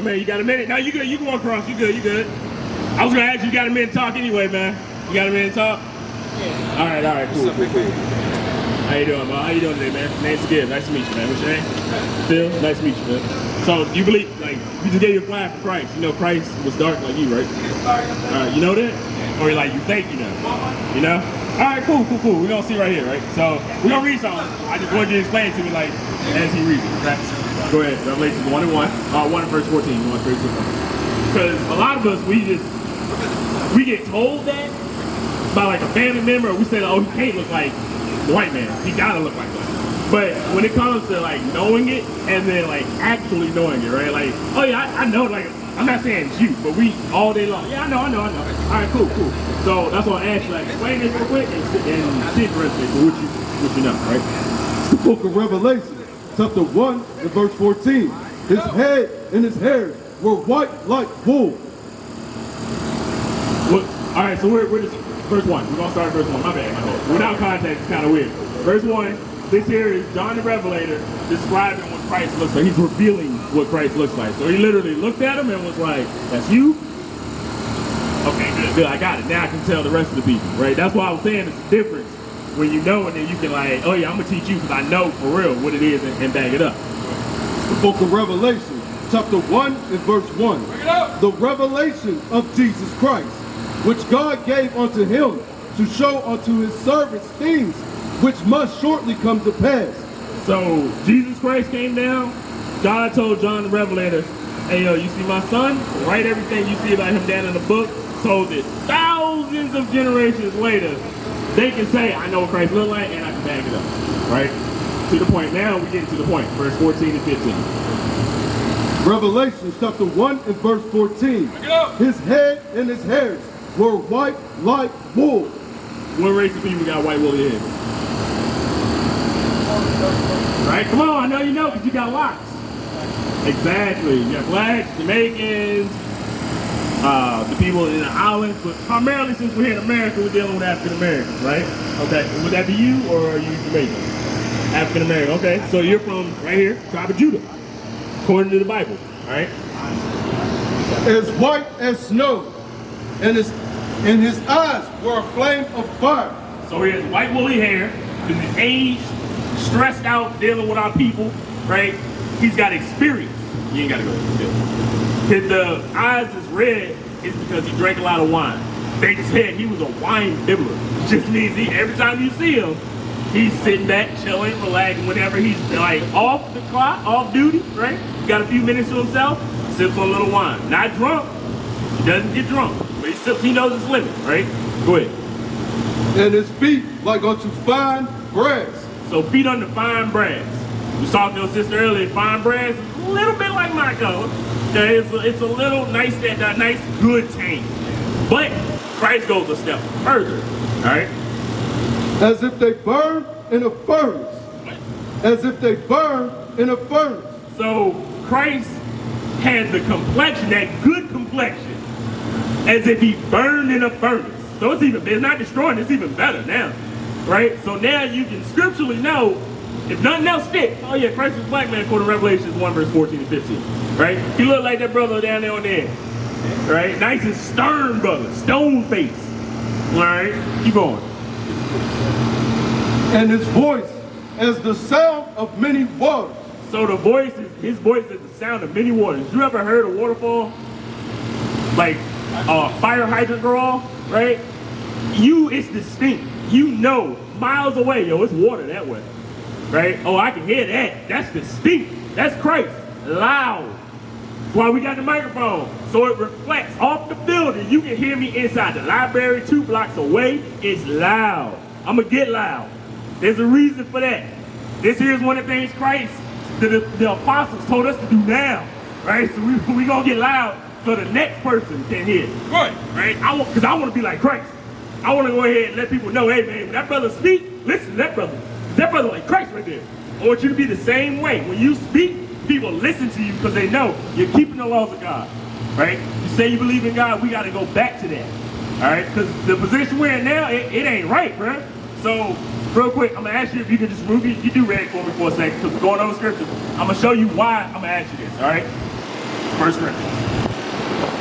man? You got a minute? No, you good. You can walk across. You good. You good. I was gonna ask you got a minute to talk anyway, man. You got a minute to talk? Yeah. All right. Cool. How you doing, man? How you doing today, man? Name's Gibb. Nice to meet you, man. What's your name? Phil. Nice to meet you, man. So you believe, like, you just gave your flag for Christ. You know Christ was dark like you, right? You know that? Or like you think you know? You know? All right, cool. We're gonna see right here, right? So we're gonna read something. I just wanted you to explain it to me, like, as he reads it. Okay? Go ahead. Revelation 1:1. 1 and verse 14. You want to because a lot of us, we get told that by like a family member. We say, oh, he can't look like the white man. He gotta look like that. But when it comes to like knowing it and then like actually knowing it, right? Like, oh yeah, I know. Like, I'm not saying it's you, but we all day long. Yeah, I know. All right, cool. So that's why I asked you, like, explain this real quick and see the rest of it for what you know, right? It's the book of Revelation, chapter 1 and verse 14. His head and his hairs were white like wool. All right, so we're just verse 1. We're gonna start at verse 1. My bad. Without context, it's kind of weird. Verse 1. This here is John the Revelator describing what Christ looks like. He's revealing what Christ looks like. So he literally looked at him and was like, "That's you." Okay, good. I got it. Now I can tell the rest of the people, right? That's why I was saying it's a difference when you know, and then you can like, oh yeah, I'm gonna teach you because I know for real what it is and back it up. The book of Revelation, chapter 1 and verse 1. The revelation of Jesus Christ, which God gave unto him to show unto his servants things which must shortly come to pass. So Jesus Christ came down. God told John the Revelator, hey yo, you see my son? Write everything you see about him down in the book so that thousands of generations later, they can say, I know what Christ looked like and I can back it up, right? To the point now, we're getting to the point, verse 14 and 15. Revelation chapter 1 and verse 14. His head and his hairs were white like wool. What race of people got white woolly hair? Right? Come on, I know you know because you got locks. Exactly. You got blacks, Jamaicans, the people in the islands, but primarily since we're here in America, we're dealing with African Americans, right? Okay. Would that be you or are you Jamaican? African American. Okay. So you're from right here, tribe of Judah, according to the Bible, right? As white as snow, and his eyes were a flame of fire. So he has white woolly hair, he's aged, stressed out, dealing with our people, right? He's got experience. You ain't gotta go still. The eyes is red is because he drank a lot of wine. They said he was a wine bibbler. It just means every time you see him, he's sitting back, chilling, relaxing. Whenever he's like off the clock, off duty, right? Got a few minutes to himself, sips on a little wine. Not drunk. He doesn't get drunk, but he sips. He knows his limit, right? Go ahead. And his feet like unto fine brass. So feet under fine brass. We was talking to your sister earlier. Fine brass is a little bit like my color. Okay, it's a little nice, that nice good tank. But Christ goes a step further. All right. As if they burn in a furnace. What? As if they burn in a furnace. So Christ had the complexion, that good complexion, as if he burned in a furnace. So it's not destroying, it's even better now. Right? So now you can scripturally know, if nothing else fits, oh yeah, Christ was a black man according to Revelation 1 verse 14 and 15. Right? He looked like that brother down there on there. Right? Nice and stern brother, stone face. Alright, keep going. And his voice as the sound of many waters. So his voice is the sound of many waters. You ever heard a waterfall? Like a fire hydrant go off, right? It's distinct. You know, miles away, yo, it's water that way. Right? Oh, I can hear that. That's distinct. That's Christ. Loud. That's why we got the microphone. So it reflects off the building. You can hear me inside the library 2 blocks away. It's loud. I'm going to get loud. There's a reason for that. This here is one of the things Christ, the apostles told us to do now. Right? So we going to get loud so the next person can hear. Good. Right? Because I want to be like Christ. I want to go ahead and let people know, hey man, when that brother speak, listen to that brother. That brother like Christ right there. I want you to be the same way. When you speak, people listen to you because they know you're keeping the laws of God. Right? You say you believe in God, we got to go back to that. All right? Because the position we're in now, it ain't right, bro. So, real quick, I'm going to ask you if you can just you do read for me for a second because we're going over scripture. I'm going to show you why I'm going to ask you this, all right? First Corinthians.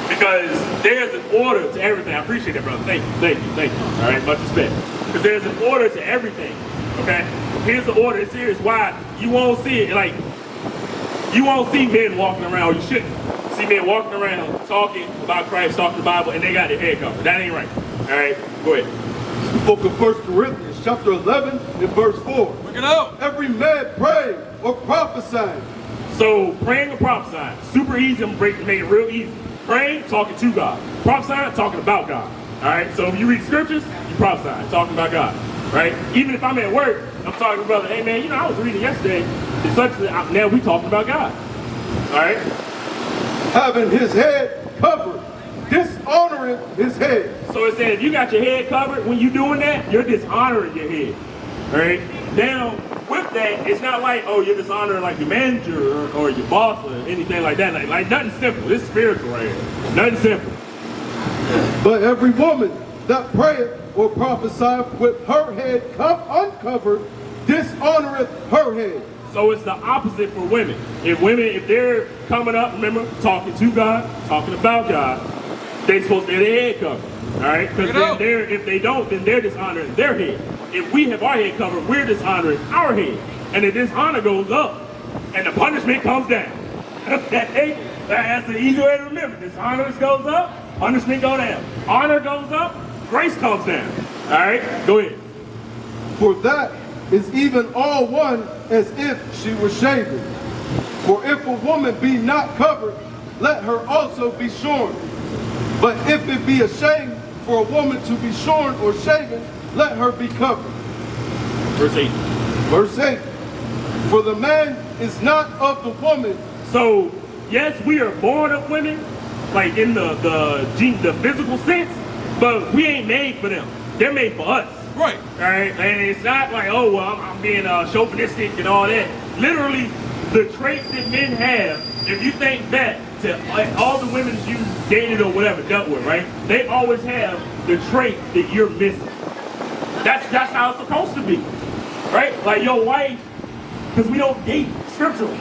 Because there's an order to everything. I appreciate that, brother. Thank you. All right, much respect. Because there's an order to everything. Okay? Here's the order. It's serious. Why? You won't see it. Like, you won't see men walking around, or you shouldn't see men walking around talking about Christ, talking the Bible, and they got their head covered. That ain't right. All right? Go ahead. It's the book of 1 Corinthians, chapter 11, and verse 4. Look it up. Every man praying or prophesying. So, praying or prophesying, super easy. I'm going to make it real easy. Praying, talking to God. Prophesying, talking about God. All right? So, if you read scriptures, you prophesy, talking about God. Right? Even if I'm at work, I'm talking to brother, hey man, you know, I was reading yesterday, now we talking about God. All right? Having his head covered, dishonoring his head. So it says if you got your head covered, when you doing that, you're dishonoring your head. All right? Now, with that, it's not like, oh, you're dishonoring like your manager or your boss or anything like that. Like nothing simple. It's spiritual right here. Nothing simple. But every woman that prayeth or prophesieth with her head uncovered, dishonoreth her head. So it's the opposite for women. If they're coming up, remember, talking to God, talking about God, they're supposed to have their head covered. All right? Because if they don't, then they're dishonoring their head. If we have our head covered, we're dishonoring our head. And the dishonor goes up, and the punishment comes down. Okay? That's the easy way to remember. Dishonor goes up, punishment goes down. Honor goes up, grace comes down. All right? Go ahead. For that is even all one as if she were shaven. For if a woman be not covered, let her also be shorn. But if it be a shame for a woman to be shorn or shaven, let her be covered. Verse 8. Verse 8. For the man is not of the woman. So, yes, we are born of women, like in the physical sense, but we ain't made for them. They're made for us. Right. All right? And it's not like, oh, well, I'm being chauvinistic and all that. Literally, the traits that men have, if you think back to all the women you dated or whatever, dealt with, right? They always have the trait that you're missing. That's how it's supposed to be, right? Like your wife, because we don't date scripturally.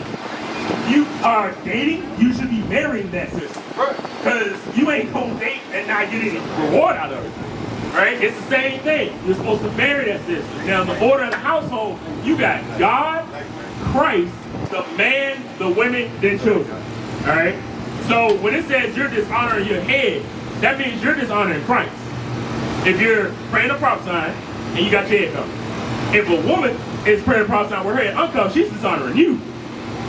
You are dating, you should be marrying that sister. Because you ain't gonna date and not get any reward out of it. Right? It's the same thing. You're supposed to marry that sister. Now, in the order of the household, you got God, Christ, the man, the women, then children. All right? So when it says you're dishonoring your head, that means you're dishonoring Christ. If you're praying or prophesying and you got your head covered. If a woman is praying or prophesying with her head uncovered, she's dishonoring you.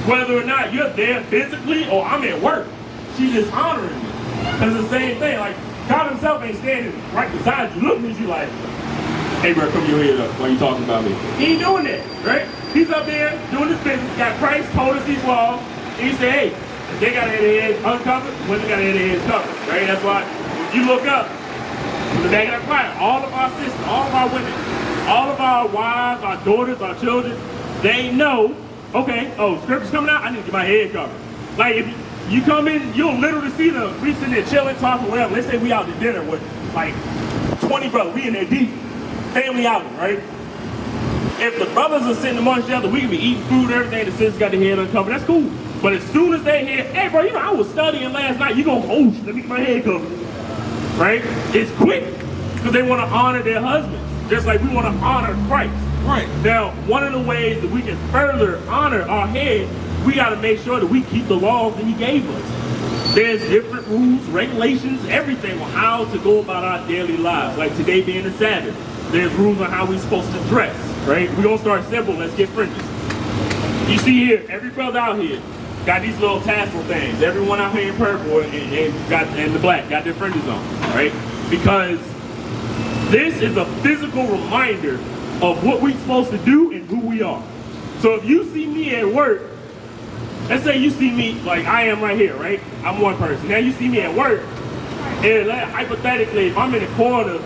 Whether or not you're there physically or I'm at work, she's dishonoring me. Because it's the same thing. Like, God himself ain't standing right beside you, looking at you like, hey bro, come your head up while you talking about me. He ain't doing that, right? He's up there doing his business, got Christ told us these laws, and he said, hey, if they got their heads uncovered, women got their heads covered, right? That's why if you look up, in the back of that fire, all of our sisters, all of our women, all of our wives, our daughters, our children, they know, okay, oh, scripture's coming out, I need to get my head covered. Like if you come in, you'll literally see them, we sitting there chilling, talking, whatever. Let's say we out to dinner with like 20 brothers, we in there deep, family outing, right? If the brothers are sitting amongst each other, we can be eating food and everything, the sisters got their head uncovered, that's cool. But as soon as they hear, hey bro, you know, I was studying last night, you gonna go, oh, let me get my head covered, right? It's quick, because they want to honor their husbands, just like we want to honor Christ. Right. Now, one of the ways that we can further honor our head, we got to make sure that we keep the laws that he gave us. There's different rules, regulations, everything on how to go about our daily lives. Like today being the Sabbath, there's rules on how we're supposed to dress, right? We're going to start simple. Let's get fringes. You see here, every brother out here got these little tassel things. Everyone out here in purple and the black got their fringes on, right? Because this is a physical reminder of what we're supposed to do and who we are. So if you see me at work, let's say you see me like I am right here, right? I'm one person. Now you see me at work, and hypothetically, if I'm in the corner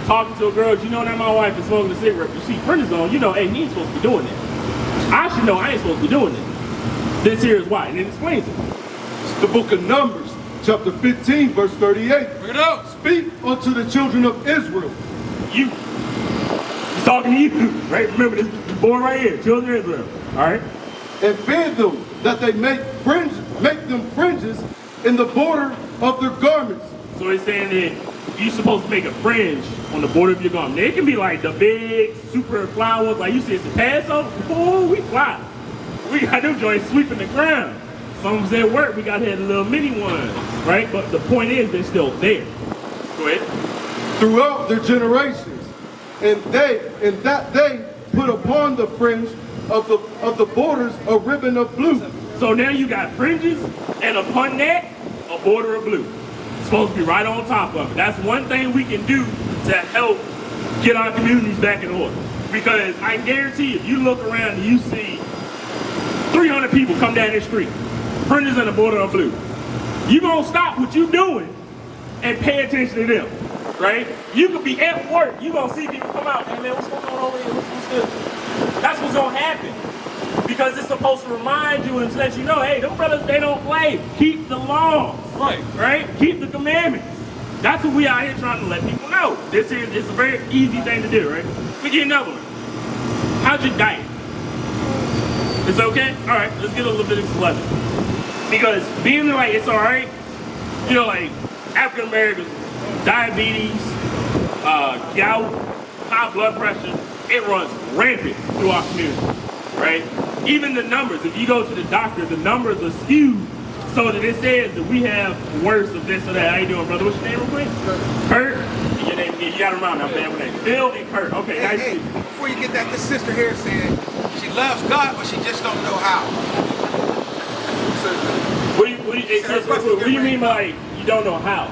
talking to a girl, you know that my wife is smoking a cigarette, you see fringes on, you know, hey, he ain't supposed to be doing that. I should know I ain't supposed to be doing that. This here is why, and it explains it. It's the book of Numbers, chapter 15, verse 38. Bring it up. Speak unto the children of Israel. You. He's talking to you, right? Remember this boy right here, children of Israel, all right? And bid them that they make them fringes in the border of their garments. So it's saying that you're supposed to make a fringe on the border of your garment. They can be like the big, super flowers, like you see it's a Passover. Oh, we fly. We got them joints sweeping the ground. Some of us at work, we got to have the little mini ones, right? But the point is, they're still there. Go ahead. Throughout their generations, and that they put upon the fringe of the borders a ribbon of blue. So now you got fringes, and upon that, a border of blue. It's supposed to be right on top of it. That's one thing we can do to help get our communities back in order. Because I guarantee if you look around and you see 300 people come down this street, fringes and a border of blue, you're going to stop what you're doing and pay attention to them, right? You could be at work, you're going to see people come out, hey man, what's going on over here? What's good? That's what's going to happen. Because it's supposed to remind you and let you know, hey, them brothers, they don't play. Keep the laws, right? Keep the commandments. That's what we out here trying to let people know. It's a very easy thing to do, right? We get another one. How's your diet? It's okay? All right, let's get a little bit of celebrity. Because being like, it's all right, you know, like African Americans, diabetes, gout, high blood pressure, it runs rampant through our community, right? Even the numbers, if you go to the doctor, the numbers are skewed so that it says that we have worse of this or that. How you doing, brother? What's your name real quick? Kurt. Your name, you got him around now, man. Name? Phil and Kurt. Okay, hey, nice hey, to meet you. before you get that, this sister here said she loves God, but she just don't know how. What do you mean by you don't know how?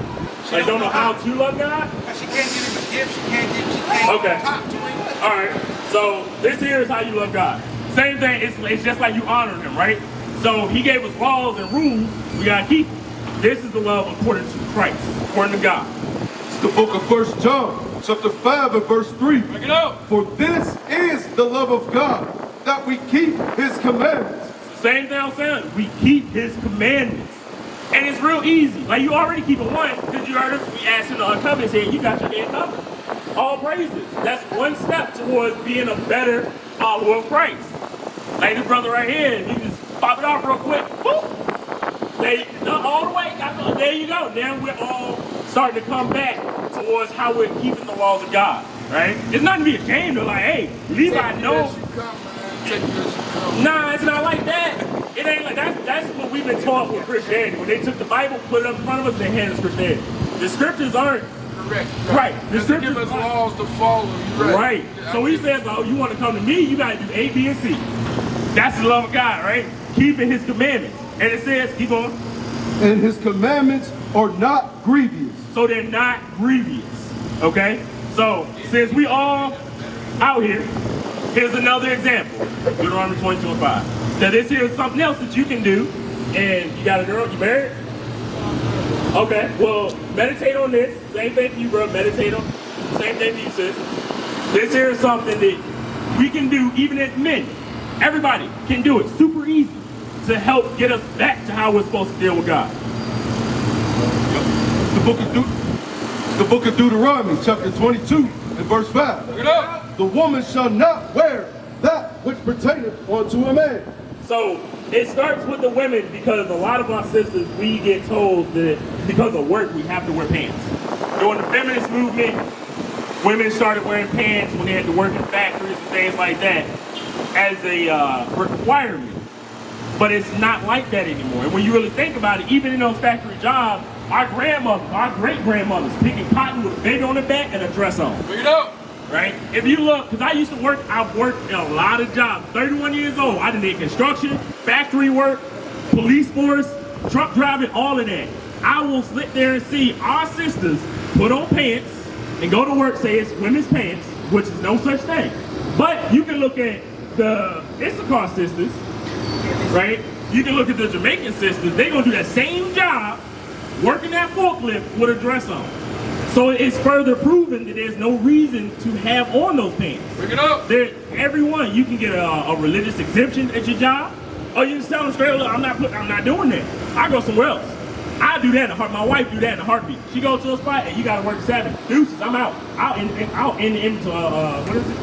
Like don't know how to love God? She can't give him a gift, she can't talk to him. All right, so this here is how you love God. Same thing, it's just like you honor him, right? So he gave us laws and rules, we gotta keep them. This is the love according to Christ, according to God. It's the book of 1 John, chapter 5 and verse 3. Break it up. For this is the love of God, that we keep his commandments. Same thing I'm saying, we keep his commandments. And it's real easy. Like you already keep it one, because you heard us, we asked him to uncover his head, you got your head covered. All praises. That's one step towards being a better follower of Christ. Like this brother right here, you just pop it off real quick. Boop. All the way. There you go. Now we're all starting to come back towards how we're keeping the laws of God. Right? It's nothing to be ashamed of. Like, hey, Levi knows. Nah, it's not like that. It ain't like that's what we've been taught with Christianity. When they took the Bible, put it up in front of us, they handed us Christianity. The scriptures aren't. Correct. Right. The scriptures give us laws to follow. Right. So he says, oh, you want to come to me, you got to do A, B, and C. That's the love of God, right? Keeping his commandments. And it says, keep on. And his commandments are not grievous. So they're not grievous. Okay? So since we all out here, here's another example. Deuteronomy 22:5. Now this here is something else that you can do. And you got a girl, you married? Okay, well, meditate on this. Same thing for you, bro. Meditate on. Same thing for you, sis. This here is something that we can do even as men. Everybody can do it. Super easy to help get us back to how we're supposed to deal with God. The book of Deuteronomy, chapter 22, and verse 5. Look it up. The woman shall not wear that which pertaineth unto a man. So it starts with the women because a lot of our sisters, we get told that because of work, we have to wear pants. During the feminist movement, women started wearing pants when they had to work in factories and things like that as a requirement. But it's not like that anymore. And when you really think about it, even in those factory jobs, our grandmothers, our great-grandmothers picking cotton with a baby on the back and a dress on. Bring it up. Right? If you look, because I used to work, I've worked in a lot of jobs. 31 years old, I did construction, factory work, police force, truck driving, all of that. I will sit there and see our sisters put on pants and go to work, say it's women's pants, which is no such thing. But you can look at the Issachar sisters, right? You can look at the Jamaican sisters, they're gonna do that same job, working that forklift with a dress on. So it's further proven that there's no reason to have on those pants. Bring it up. Everyone, you can get a religious exemption at your job, or you just tell them straight, look, I'm not doing that. I go somewhere else. I do that in a heart. My wife do that in a heartbeat. She goes to a spot and you gotta work 7. Deuces, I'm out. Out into what is it?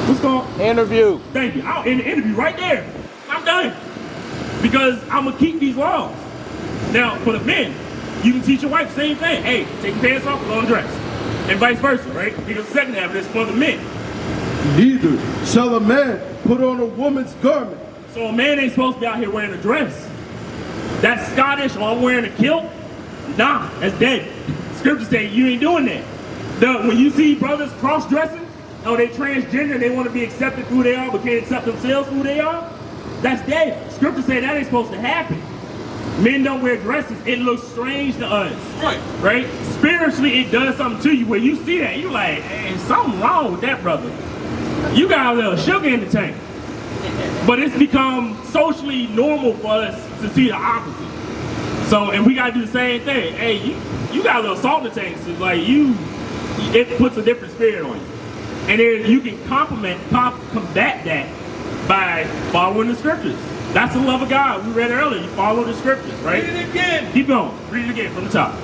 What's called? Interview. Thank you. Out in the interview right there. I'm done. Because I'm gonna keep these laws. Now, for the men, you can teach your wife the same thing. Hey, take your pants off, put on a dress. And vice versa, right? Because the second half of this is for the men. Neither shall a man put on a woman's garment. So a man ain't supposed to be out here wearing a dress. That's Scottish, or I'm wearing a kilt. Nah, that's dead. Scripture say you ain't doing that. When you see brothers cross-dressing, or they transgender, they want to be accepted for who they are, but can't accept themselves for who they are, that's dead. Scripture say that ain't supposed to happen. Men don't wear dresses. It looks strange to us. Right? Spiritually, it does something to you. When you see that, you're like, hey, something wrong with that brother. You got a little sugar in the tank. But it's become socially normal for us to see the opposite. So, and we got to do the same thing. Hey, you got a little salt in the tank. So like it puts a different spirit on you. And then you can combat that by following the scriptures. That's the love of God. We read earlier. You follow the scriptures, right? Read it again. Keep going. Read it again from the top.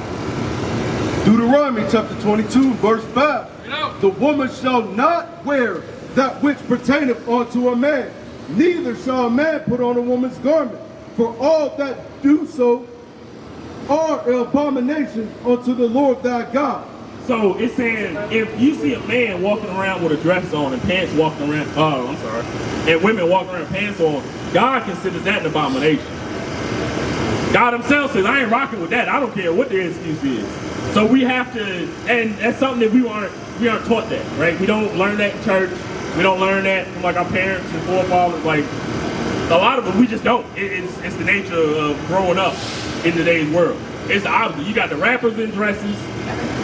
Deuteronomy chapter 22, verse 5. The woman shall not wear that which pertaineth unto a man, neither shall a man put on a woman's garment. For all that do so are an abomination unto the Lord thy God. So it's saying if you see a man walking around with a dress on and pants walking around, and women walking around with pants on, God considers that an abomination. God himself says, I ain't rocking with that. I don't care what the excuse is. So we have to, and that's something that we aren't taught that, right? We don't learn that in church. We don't learn that from like our parents and forefathers. Like a lot of them, we just don't. It's the nature of growing up in today's world. It's the opposite. You got the rappers in dresses,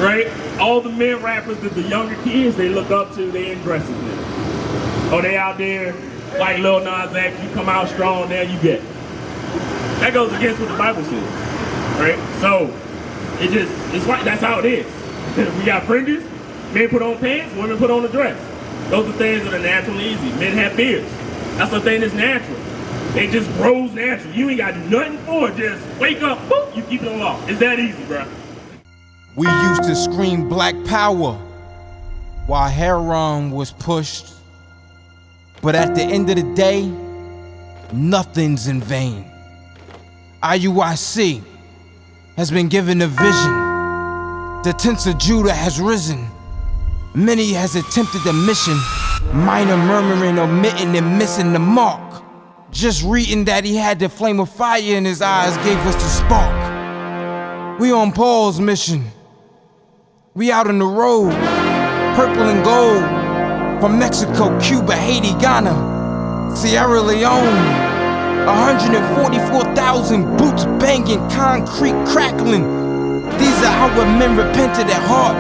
right? All the men rappers that the younger kids they look up to, they in dresses now. Oh, they out there like Lil Nas X, you come out strong, there you get. That goes against what the Bible says, right? So it's right. That's how it is. We got fringes. Men put on pants, women put on a dress. Those are things that are natural and easy. Men have beards. That's a thing that's natural. It just grows natural. You ain't got to do nothing for it. Just wake up, boop, you keep it on lock. It's that easy, bro. We used to scream black power while heroin was pushed. But at the end of the day, nothing's in vain. IUIC has been given a vision. The tents of Judah has risen. Many has attempted the mission, minor murmuring, omitting, and missing the mark. Just reading that he had the flame of fire in his eyes gave us the spark. We on Paul's mission. We out on the road, purple and gold, from Mexico, Cuba, Haiti, Ghana, Sierra Leone. 144,000 boots banging, concrete crackling. These are our men repented at heart.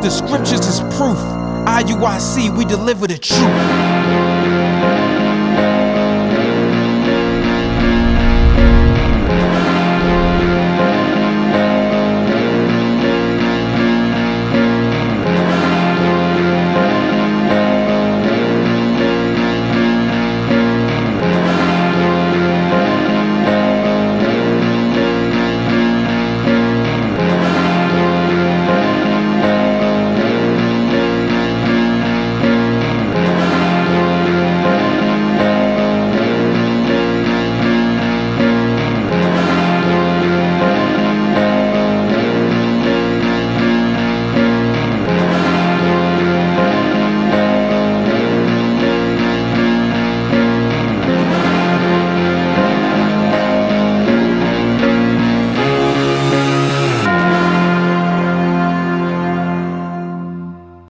The scriptures is proof. IUIC, we deliver the truth.